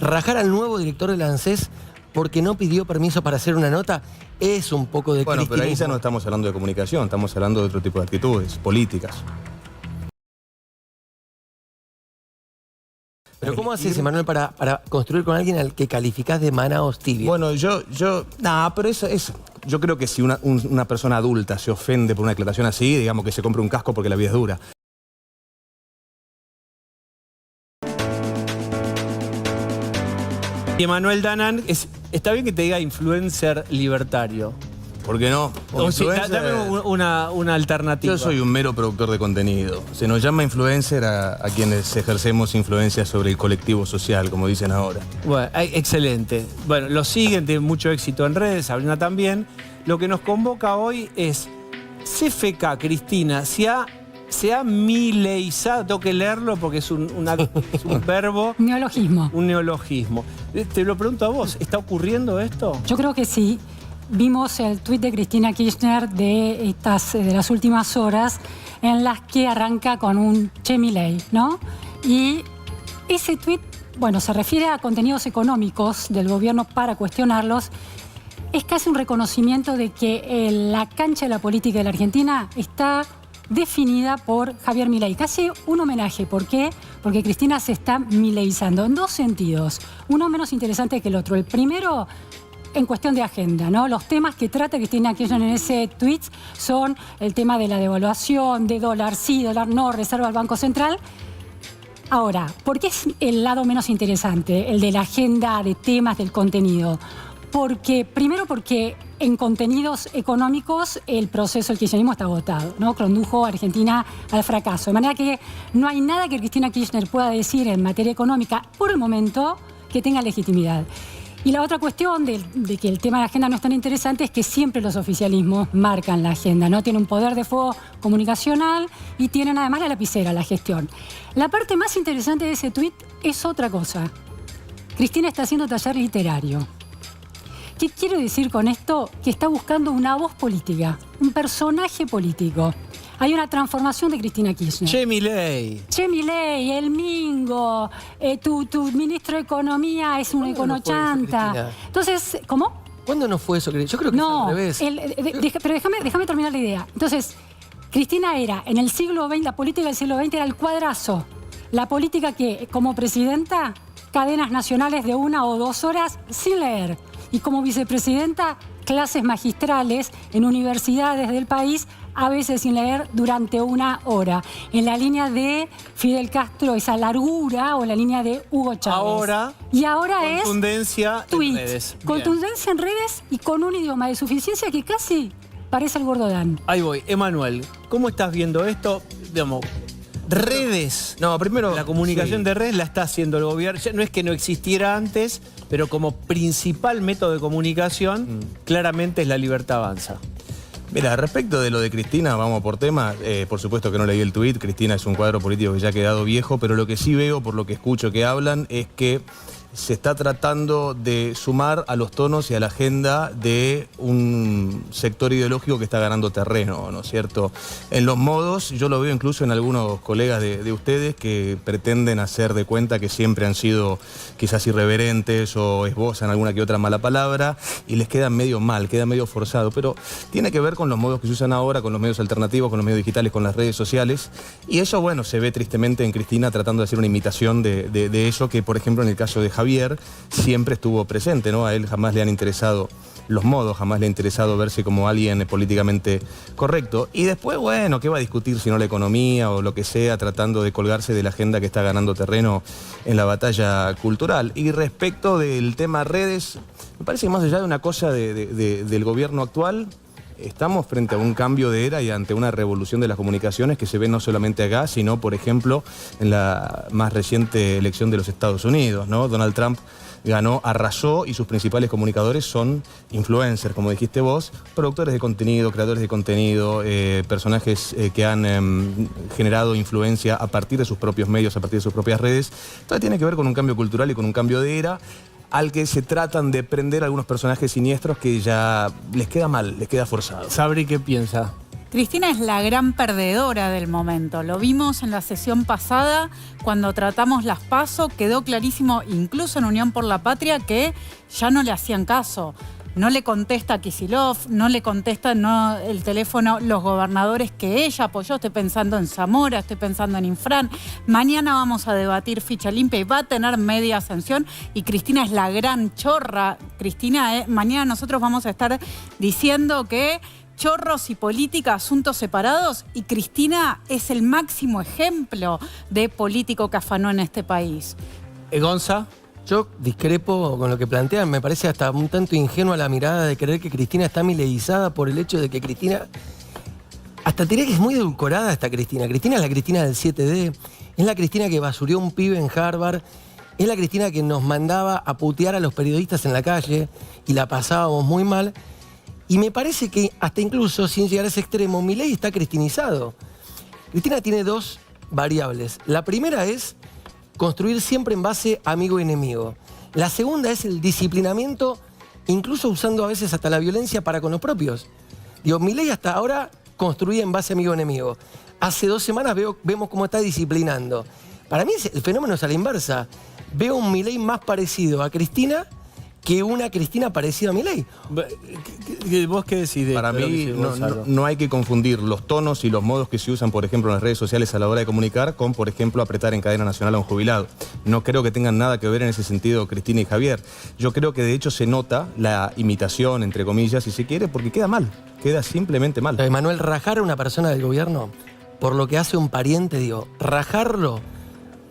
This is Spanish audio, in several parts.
rajar al nuevo director del ANSES porque no pidió permiso para hacer una nota es un poco de Bueno, pero ahí ya cristinismo. no estamos hablando de comunicación, estamos hablando de otro tipo de actitudes políticas. Pero ¿cómo haces, Emanuel, para construir con alguien al que calificás de manaos tibios? Bueno, pero yo creo que si una persona adulta se ofende por una declaración así, digamos que se compre un casco porque la vida es dura. Y Emanuel Danan, está bien que te diga influencer libertario. ¿Por qué no? O sí, dame una alternativa. Yo soy un mero productor de contenido. Se nos llama influencer a quienes ejercemos influencia sobre el colectivo social, como dicen ahora. Bueno, excelente. Bueno, lo siguen, tienen mucho éxito en redes, Sabrina también. Lo que nos convoca hoy es CFK, Cristina, se ha mileizado, tengo que leerlo porque es un verbo. Neologismo. Un neologismo. Te lo pregunto a vos, ¿está ocurriendo esto? Yo creo que sí. Vimos el tuit de Cristina Kirchner de las últimas horas en las que arranca con un Che Milei, ¿no? Y ese tuit, bueno, se refiere a contenidos económicos del gobierno para cuestionarlos. Es casi un reconocimiento de que la cancha de la política de la Argentina está definida por Javier Milei. Casi un homenaje. ¿Por qué? Porque Cristina se está mileizando en dos sentidos. Uno menos interesante que el otro. El primero, en cuestión de agenda, ¿no? Los temas que trata Cristina Kirchner en ese tweet son el tema de la devaluación, de dólar sí, dólar no, reserva al Banco Central. Ahora, ¿por qué es el lado menos interesante, el de la agenda, de temas, del contenido? Primero porque en contenidos económicos el proceso del kirchnerismo está agotado, ¿no? Condujo a Argentina al fracaso. De manera que no hay nada que Cristina Kirchner pueda decir en materia económica por el momento que tenga legitimidad. Y la otra cuestión de que el tema de la agenda no es tan interesante es que siempre los oficialismos marcan la agenda, ¿no? Tienen un poder de fuego comunicacional y tienen además la lapicera, la gestión. La parte más interesante de ese tuit es otra cosa. Cristina está haciendo taller literario. ¿Qué quiero decir con esto? Que está buscando una voz política, un personaje político. Hay una transformación de Cristina Kirchner. Che Milei. Che Milei, el Mingo, tu ministro de Economía es un econochanta. Entonces, ¿cómo? ¿Cuándo no fue eso? Yo creo que No, fue al revés. pero déjame terminar la idea. Entonces, Cristina era, en el siglo XX, la política del siglo XX era el cuadrazo. La política que, como presidenta, cadenas nacionales de 1 o 2 horas sin leer. Y como vicepresidenta, clases magistrales en universidades del país, a veces sin leer durante 1 hora. En la línea de Fidel Castro, esa largura, o en la línea de Hugo Chávez. Y ahora es contundencia en redes. Contundencia en redes y con un idioma de suficiencia que casi parece el Gordodán. Ahí voy. Emanuel, ¿cómo estás viendo esto? Digamos, redes. No, primero, la comunicación sí. de redes la está haciendo el gobierno. Ya no es que no existiera antes, pero como principal método de comunicación, claramente es la Libertad Avanza. Mira, respecto de lo de Cristina, vamos por tema, por supuesto que no leí el tuit, Cristina es un cuadro político que ya ha quedado viejo, pero lo que sí veo, por lo que escucho que hablan, es que se está tratando de sumar a los tonos y a la agenda de un sector ideológico que está ganando terreno, ¿no es cierto? En los modos, yo lo veo incluso en algunos colegas de ustedes que pretenden hacer de cuenta que siempre han sido quizás irreverentes o esbozan alguna que otra mala palabra y les queda medio mal, queda medio forzado, pero tiene que ver con los modos que se usan ahora, con los medios alternativos, con los medios digitales, con las redes sociales, y eso, bueno, se ve tristemente en Cristina tratando de hacer una imitación de eso que, por ejemplo, en el caso de Javier, siempre estuvo presente, ¿no? A él jamás le han interesado los modos, jamás le ha interesado verse como alguien políticamente correcto. Y después, bueno, ¿qué va a discutir si no la economía o lo que sea, tratando de colgarse de la agenda que está ganando terreno en la batalla cultural? Y respecto del tema redes, me parece que más allá de una cosa del gobierno actual, estamos frente a un cambio de era y ante una revolución de las comunicaciones que se ve no solamente acá, sino, por ejemplo, en la más reciente elección de los Estados Unidos, ¿no? Donald Trump ganó, arrasó y sus principales comunicadores son influencers, como dijiste vos, productores de contenido, creadores de contenido, personajes que han generado influencia a partir de sus propios medios, a partir de sus propias redes. Entonces tiene que ver con un cambio cultural y con un cambio de era al que se tratan de prender algunos personajes siniestros que ya les queda mal, les queda forzado. Sabri, ¿qué piensa? Cristina es la gran perdedora del momento. Lo vimos en la sesión pasada, cuando tratamos las PASO, quedó clarísimo, incluso en Unión por la Patria, que ya no le hacían caso. No le contesta a Kicillof, no le contestan el teléfono los gobernadores que ella apoyó. Estoy pensando en Zamora, estoy pensando en Infran. Mañana vamos a debatir ficha limpia y va a tener media sanción. Y Cristina es la gran chorra. Cristina, mañana nosotros vamos a estar diciendo que chorros y política, asuntos separados. Y Cristina es el máximo ejemplo de político que afanó en este país. Gonza. Yo discrepo con lo que plantean, me parece hasta un tanto ingenua la mirada de creer que Cristina está mileizada por el hecho de que Cristina... Hasta te diría que es muy edulcorada esta Cristina. Cristina es la Cristina del 7D, es la Cristina que basurió un pibe en Harvard, es la Cristina que nos mandaba a putear a los periodistas en la calle y la pasábamos muy mal. Y me parece que hasta incluso, sin llegar a ese extremo, Milei está cristinizado. Cristina tiene dos variables. La primera es construir siempre en base amigo-enemigo. La segunda es el disciplinamiento, incluso usando a veces hasta la violencia para con los propios. Digo, Milei hasta ahora construía en base amigo-enemigo. Hace 2 semanas vemos cómo está disciplinando. Para mí el fenómeno es a la inversa. Veo un Milei más parecido a Cristina que una Cristina parecida a Milei. ¿Vos qué decís? Para mí no hay que confundir los tonos y los modos que se usan, por ejemplo, en las redes sociales a la hora de comunicar con, por ejemplo, apretar en cadena nacional a un jubilado. No creo que tengan nada que ver en ese sentido Cristina y Javier. Yo creo que de hecho se nota la imitación, entre comillas, si se quiere, porque queda mal. Queda simplemente mal. Manuel, rajar a una persona del gobierno por lo que hace un pariente, digo, rajarlo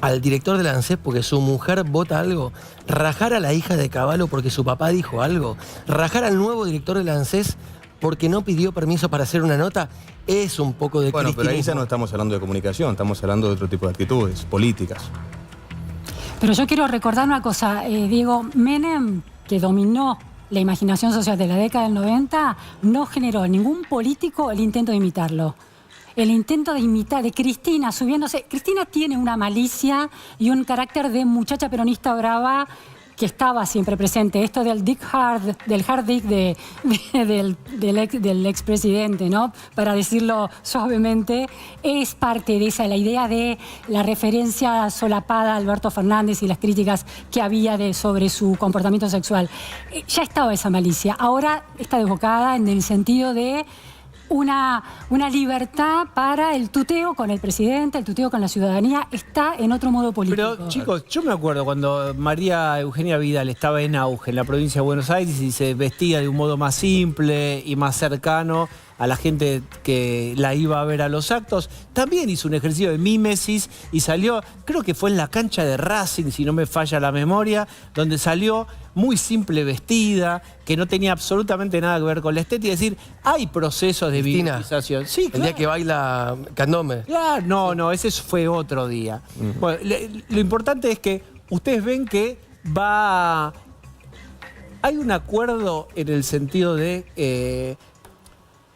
al director de la ANSES porque su mujer vota algo, rajar a la hija de Cavallo porque su papá dijo algo, rajar al nuevo director de la ANSES porque no pidió permiso para hacer una nota, es un poco de Bueno, pero ahí ya cristinismo. no estamos hablando de comunicación, estamos hablando de otro tipo de actitudes políticas. Pero yo quiero recordar una cosa, Diego, Menem, que dominó la imaginación social de la década del 90, no generó ningún político el intento de imitarlo. El intento de imitar de Cristina subiéndose. Cristina tiene una malicia y un carácter de muchacha peronista brava que estaba siempre presente. Esto del dick hard, del hard dick del expresidente, ¿no? Para decirlo suavemente, es parte de esa, la idea de la referencia solapada a Alberto Fernández y las críticas que había sobre su comportamiento sexual. Ya estaba esa malicia. Ahora está desbocada en el sentido de una libertad para el tuteo con el presidente, el tuteo con la ciudadanía, está en otro modo político. Pero chicos, yo me acuerdo cuando María Eugenia Vidal estaba en auge en la provincia de Buenos Aires y se vestía de un modo más simple y más cercano a la gente que la iba a ver a los actos, también hizo un ejercicio de mímesis y salió, creo que fue en la cancha de Racing, si no me falla la memoria, donde salió muy simple vestida, que no tenía absolutamente nada que ver con la estética. Es decir, hay procesos de visualización. Sí, el día que baila Candombe. Claro, no, ese fue otro día. Bueno, lo importante es que ustedes ven que hay un acuerdo en el sentido de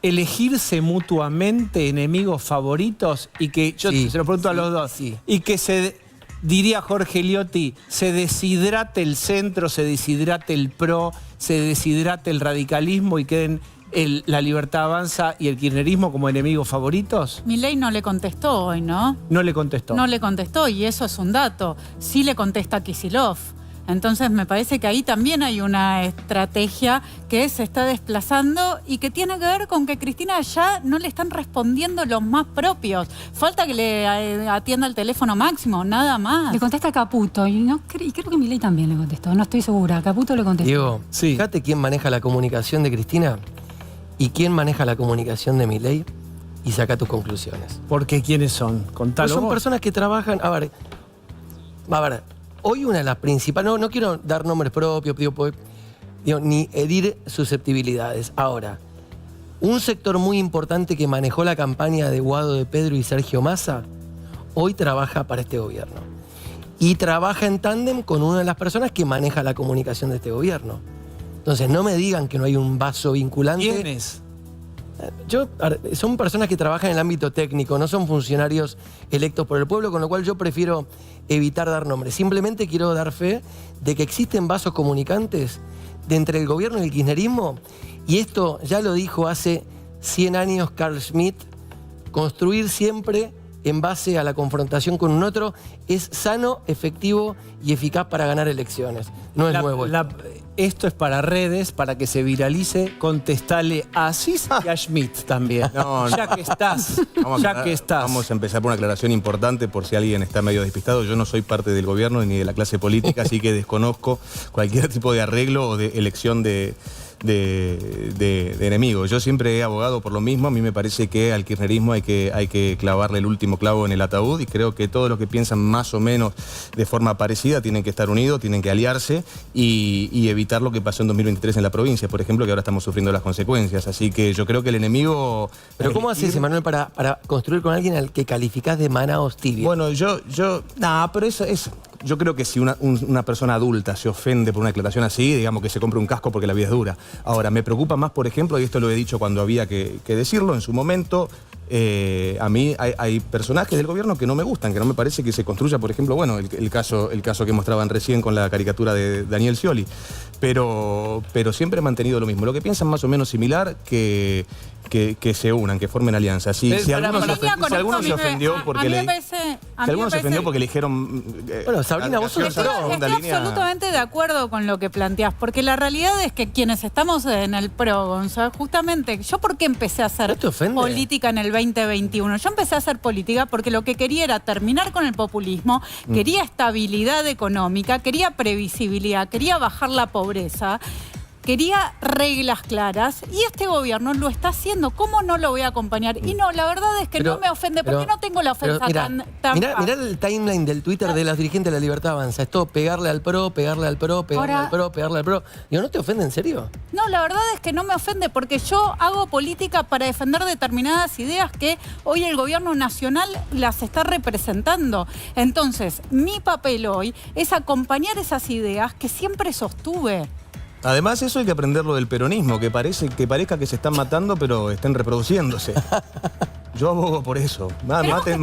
elegirse mutuamente enemigos favoritos y que, yo se lo pregunto a los dos, y que diría Jorge Liotti, se deshidrate el centro, se deshidrate el PRO, se deshidrate el radicalismo y queden la Libertad Avanza y el kirchnerismo como enemigos favoritos? Milei no le contestó hoy, ¿no? No le contestó. No le contestó y eso es un dato. Sí le contesta Kicillof. Entonces me parece que ahí también hay una estrategia que se está desplazando y que tiene que ver con que Cristina ya no le están respondiendo los más propios. Falta que le atienda el teléfono Máximo, nada más. Le contesta Caputo y creo que Milei también le contestó, no estoy segura. Caputo le contestó. Diego, fíjate quién maneja la comunicación de Cristina y quién maneja la comunicación de Milei y saca tus conclusiones. Porque ¿quiénes son? Contalo Son vos. personas que trabajan... A ver, hoy una de las principales... No quiero dar nombres propios, ni herir susceptibilidades. Ahora, un sector muy importante que manejó la campaña de Guado de Pedro y Sergio Massa, hoy trabaja para este gobierno. Y trabaja en tándem con una de las personas que maneja la comunicación de este gobierno. Entonces, no me digan que no hay un vaso vinculante. ¿Quién es? Son personas que trabajan en el ámbito técnico, no son funcionarios electos por el pueblo, con lo cual yo prefiero evitar dar nombres. Simplemente quiero dar fe de que existen vasos comunicantes de entre el gobierno y el kirchnerismo, y esto ya lo dijo hace 100 años Carl Schmitt, construir siempre en base a la confrontación con un otro es sano, efectivo y eficaz para ganar elecciones. No es nuevo. Esto es para redes, para que se viralice. Contestale a Asís y a Schmitt también. No, ya que estás. Vamos a empezar por una aclaración importante por si alguien está medio despistado. Yo no soy parte del gobierno ni de la clase política, así que desconozco cualquier tipo de arreglo o de elección de enemigos. Yo siempre he abogado por lo mismo. A mí me parece que al kirchnerismo hay que clavarle el último clavo en el ataúd, y creo que todos los que piensan más o menos de forma parecida tienen que estar unidos, tienen que aliarse y evitar lo que pasó en 2023 en la provincia, por ejemplo, que ahora estamos sufriendo las consecuencias. Así que yo creo que el enemigo... Pero ¿cómo haces, Emanuel, para construir con alguien al que calificás de manaos tibios? Bueno, pero eso es... Yo creo que si una persona adulta se ofende por una declaración así, digamos que se compre un casco porque la vida es dura. Ahora, me preocupa más, por ejemplo, y esto lo he dicho cuando había que decirlo en su momento, a mí hay personajes del gobierno que no me gustan, que no me parece que se construya, por ejemplo, bueno, el caso que mostraban recién con la caricatura de Daniel Scioli, pero siempre he mantenido lo mismo. Lo que piensan más o menos similar, que se unan, que formen alianzas. Si alguno se ofendió porque le dijeron... Bueno, Sabrina, vos sos Estoy absolutamente de acuerdo con lo que planteás, porque la realidad es que quienes estamos en el PRO, Gonzalo, justamente, ¿yo por qué empecé a hacer política en el 2021? Yo empecé a hacer política porque lo que quería era terminar con el populismo, quería estabilidad económica, quería previsibilidad, quería bajar la pobreza, quería reglas claras, y este gobierno lo está haciendo. ¿Cómo no lo voy a acompañar? Y no, la verdad es que no me ofende, porque no tengo la ofensa tan mirá el timeline del Twitter de los dirigentes de la Libertad Avanza. Es todo pegarle al PRO, pegarle al PRO, pegarle al PRO, pegarle al PRO. Digo, ¿no te ofende en serio? No, la verdad es que no me ofende, porque yo hago política para defender determinadas ideas que hoy el gobierno nacional las está representando. Entonces, mi papel hoy es acompañar esas ideas que siempre sostuve. Además, eso hay que aprenderlo del peronismo, que parezca que se están matando, pero estén reproduciéndose. Yo abogo por eso. Mátense,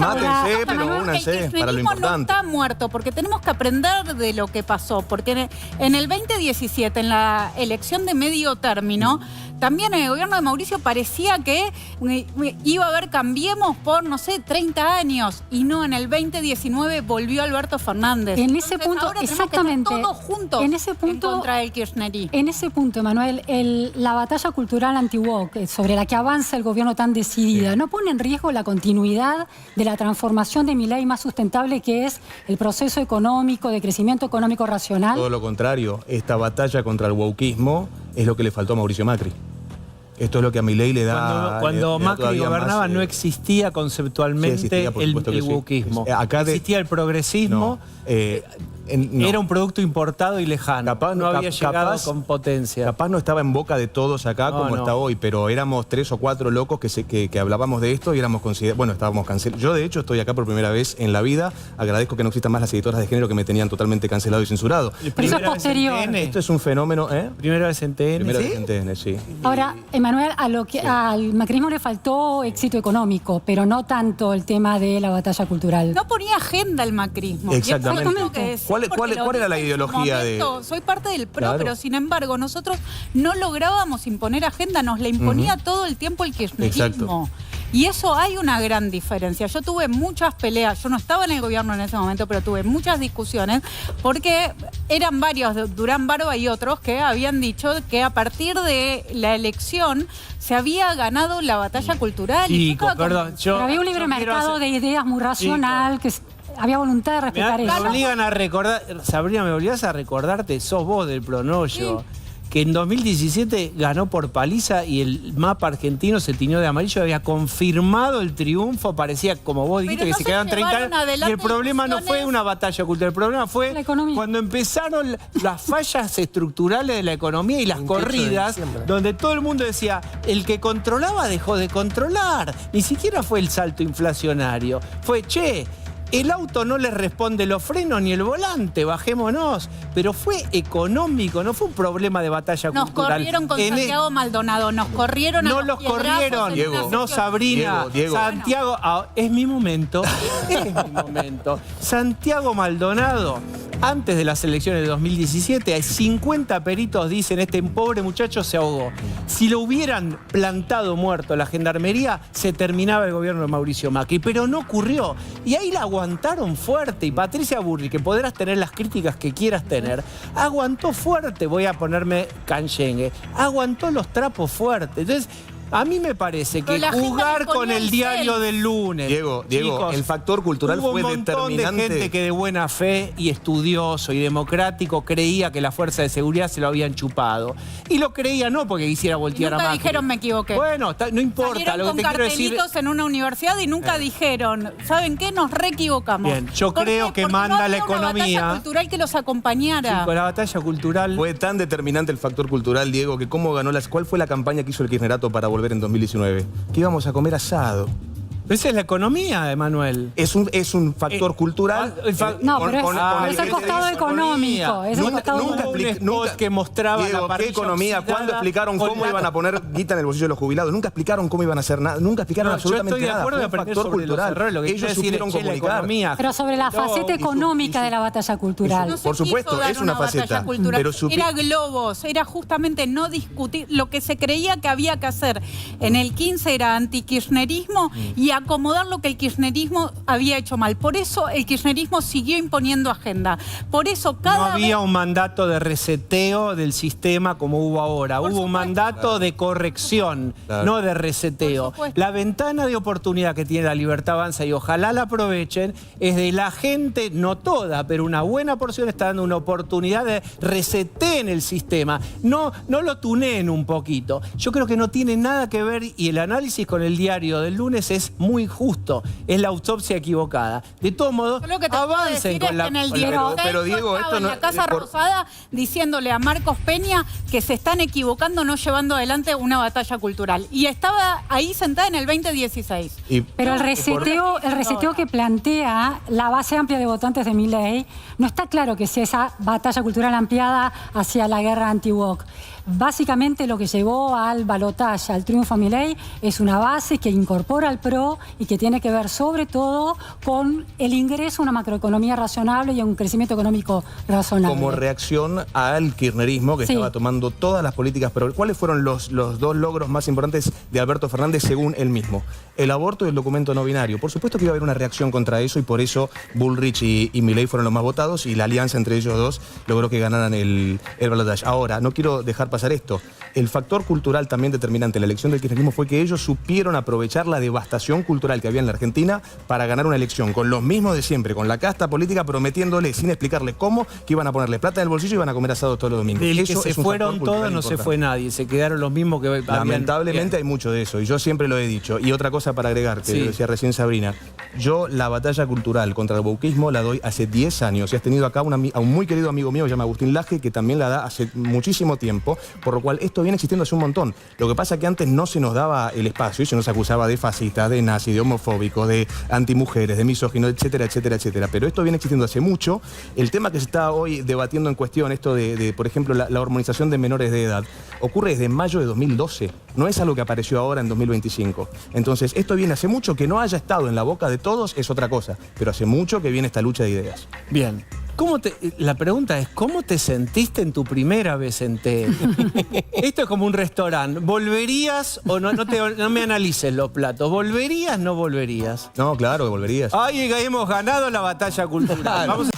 pero únanse para lo importante. No está muerto, porque tenemos que aprender de lo que pasó. Porque en el 2017, en la elección de medio término, también en el gobierno de Mauricio parecía que iba a haber Cambiemos por, no sé, 30 años. Y no, en el 2019 volvió Alberto Fernández. En ese punto, ahora exactamente. Todos juntos en contra del kirchnerismo. En ese punto, Emanuel, la batalla cultural anti-woke, sobre la que avanza el gobierno tan decidida, ¿no pone en riesgo la continuidad de la transformación de Milei más sustentable, que es el proceso económico, de crecimiento económico racional? Todo lo contrario, esta batalla contra el wokeismo es lo que le faltó a Mauricio Macri. Esto es lo que a Milei le da... Cuando Macri gobernaba no existía conceptualmente el wokeismo. Existía el progresismo. Era un producto importado y lejano. No había llegado con potencia. Capaz no estaba en boca de todos acá como está hoy, pero éramos 3 o 4 locos que hablábamos de esto y éramos considerados... Bueno, estábamos cancelados. Yo, de hecho, estoy acá por primera vez en la vida. Agradezco que no existan más las editoras de género que me tenían totalmente cancelado y censurado. Pero eso es posterior. Esto es un fenómeno... Primera vez en TN. Primera vez en TN, sí. Ahora, Emanuel, al macrismo le faltó éxito económico, pero no tanto el tema de la batalla cultural. No ponía agenda el macrismo. Exactamente. ¿Cuál era la ideología de...? Soy parte del PRO, pero sin embargo nosotros no lográbamos imponer agenda, nos la imponía todo el tiempo el kirchnerismo. Exacto. Y eso hay una gran diferencia. Yo tuve muchas peleas, yo no estaba en el gobierno en ese momento, pero tuve muchas discusiones, porque eran varios, Durán Barba y otros, que habían dicho que a partir de la elección se había ganado la batalla cultural. Pero había un libre mercado de ideas muy racional, que había voluntad de respetar eso. Me obligan a recordar, Sabrina, me obligás a recordarte, sos vos del Pronollo. Sí. Que en 2017 ganó por paliza y el mapa argentino se tiñó de amarillo, había confirmado el triunfo, parecía, como vos dijiste, que se quedaban 30 años. Y el problema no fue una batalla cultural, el problema fue cuando empezaron las fallas estructurales de la economía y las corridas, donde todo el mundo decía, el que controlaba dejó de controlar. Ni siquiera fue el salto inflacionario, fue, el auto no le responde los frenos ni el volante, bajémonos. Pero fue económico, no fue un problema de batalla cultural. Nos corrieron con Santiago Maldonado, nos corrieron a No los corrieron, Diego, no, Sabrina. Diego. Santiago, es mi momento, es mi momento. Santiago Maldonado antes de las elecciones de 2017, hay 50 peritos dicen, este pobre muchacho se ahogó. Si lo hubieran plantado muerto la gendarmería, se terminaba el gobierno de Mauricio Macri, pero no ocurrió. Y ahí la aguantaron fuerte. Y Patricia Bullrich, que podrás tener las críticas que quieras tener, aguantó fuerte, voy a ponerme canyengue, aguantó los trapos fuertes. Entonces, a mí me parece que jugar con el diario del lunes... Diego, chicos, el factor cultural fue determinante. Hubo un montón de gente que de buena fe y estudioso y democrático creía que la fuerza de seguridad se lo habían chupado. Y lo creía no porque quisiera voltear a Macri. Nunca dijeron me equivoqué. Bueno, no importa. Salieron Lo que con te quiero decir... cartelitos en una universidad y nunca dijeron, ¿saben qué? Nos re equivocamos. Bien, yo creo que Porque manda no había la economía. una batalla cultural que los acompañara. Con la batalla cultural... Fue tan determinante el factor cultural, Diego, que ¿cuál fue la campaña que hizo el kirchnerato para volver en 2019? Que íbamos a comer asado. Esa es la economía, Emanuel. Es un factor cultural. No, pero es el costado económico. Es el costado Nunca que mostraba Diego, la parrilla ¿qué economía? oxidada ¿Cuándo explicaron con cómo la- iban a poner guita en el bolsillo de los jubilados? Nunca explicaron cómo iban a hacer nada. Nunca explicaron absolutamente yo estoy de nada. acuerdo Fue de un aprender factor sobre cultural. los errores. Lo que Ellos quiero decir supieron es que la comunicar. economía... Pero sobre la faceta económica de la batalla cultural. No se Por supuesto, quiso dar es una batalla faceta, cultural. pero Era globos, era justamente no discutir. Lo que se creía que había que hacer en el 15 era anti-kirchnerismo y acomodar lo que el kirchnerismo había hecho mal. Por eso el kirchnerismo siguió imponiendo agenda. Por eso No había un mandato de reseteo del sistema como hubo ahora. Hubo un mandato de corrección, no de reseteo. La ventana de oportunidad que tiene la Libertad Avanza, y ojalá la aprovechen, es de la gente, no toda, pero una buena porción está dando una oportunidad de reseteen el sistema. No lo tuneen un poquito. Yo creo que no tiene nada que ver, y el análisis con el diario del lunes es muy justo. Es la autopsia equivocada. De todos modos, Yo lo que te puedo avancen decir con es la... que en el con la- 16 pero, Diego, yo estaba esto en no- la Casa por- Rosada diciéndole a Marcos Peña que se están equivocando no llevando adelante una batalla cultural. Y estaba ahí sentada en el 2016. Pero el reseteo que plantea la base amplia de votantes de Milei, no está claro que sea esa batalla cultural ampliada hacia la guerra anti-woke. Básicamente lo que llevó al balotaje, al triunfo a Milei, es una base que incorpora al PRO y que tiene que ver sobre todo con el ingreso a una macroeconomía razonable y a un crecimiento económico razonable. Como reacción al kirchnerismo que Sí. estaba tomando todas las políticas. Pero ¿cuáles fueron los dos logros más importantes de Alberto Fernández según él mismo? El aborto y el documento no binario. Por supuesto que iba a haber una reacción contra eso y por eso Bullrich y Milei fueron los más votados y la alianza entre ellos dos logró que ganaran el balotaje. Ahora, no quiero dejar pasar esto. El factor cultural también determinante en la elección del kirchnerismo fue que ellos supieron aprovechar la devastación cultural que había en la Argentina para ganar una elección con los mismos de siempre, con la casta política prometiéndole, sin explicarle cómo, que iban a ponerle plata en el bolsillo y iban a comer asado todos los domingos. Del que Eso se es un fueron factor cultural todos, no se importante. fue nadie. Se quedaron los mismos que habían... Lamentablemente hay mucho de eso y yo siempre lo he dicho. Y otra cosa para agregar, que Sí. lo decía recién Sabrina, yo la batalla cultural contra el wokismo la doy hace 10 años y has tenido acá a un muy querido amigo mío que se llama Agustín Laje que también la da hace muchísimo tiempo, por lo cual esto viene existiendo hace un montón. Lo que pasa es que antes no se nos daba el espacio y se nos acusaba de fascistas, de nazis, de homofóbicos, de antimujeres, de misóginos, etcétera, etcétera, etcétera. Pero esto viene existiendo hace mucho. El tema que se está hoy debatiendo en cuestión, esto de por ejemplo, la hormonización de menores de edad, ocurre desde mayo de 2012. No es algo que apareció ahora en 2025. Entonces, esto viene hace mucho. Que no haya estado en la boca de todos es otra cosa. Pero hace mucho que viene esta lucha de ideas. Bien. La pregunta es, ¿cómo te sentiste en tu primera vez en TN? Esto es como un restaurante. ¿Volverías o no? No me analices los platos. ¿Volverías o no volverías? No, claro que volverías. Ay, hemos ganado la batalla cultural. Vamos a